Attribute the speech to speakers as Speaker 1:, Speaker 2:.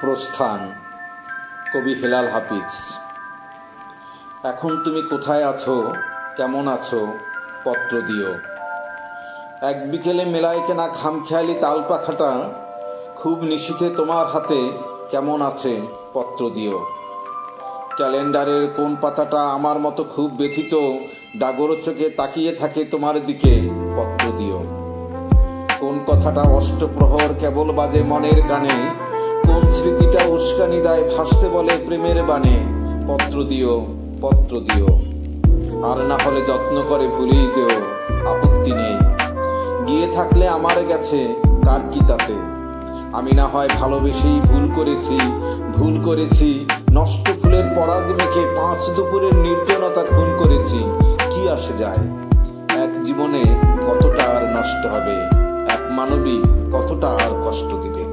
Speaker 1: প্রস্থান, কবি হেলাল হাফিজ। এখন তুমি কোথায় আছো, কেমন আছো, পত্র দিও। এক বিকেলে মেলায় কেনা খামখেয়ালি তাল পাখাটা খুব নিশীথে তোমার হাতে কেমন আছে, পত্র দিও। ক্যালেন্ডারের কোন পাতাটা আমার মতো খুব ব্যথিত ডাগর চোখে তাকিয়ে থাকে তোমার দিকে, পত্র দিও। কোন কথাটা অষ্টপ্রহর কেবল বাজে মনের কানে, কোন স্মৃতিটা উস্কানি দেয় ভাসতে বলে প্রেমের বানে, পত্র দিও, পত্র দিও। আর না হলে যত্ন করে ভুলেই যেও, আপত্তি নেই। গিয়ে থাকলে আমার গেছে, কার কি তাতে। আমি না হয় ভালোবেসেই ভুল করেছি, নষ্ট ফুলের পরাগ মেখে 5 দুপুরের নির্জনতা খুন করেছি। কি আসে যায়, এক জীবনে কতটা আর নষ্ট হবে, এক মানবী কতটা আর কষ্ট দিবে।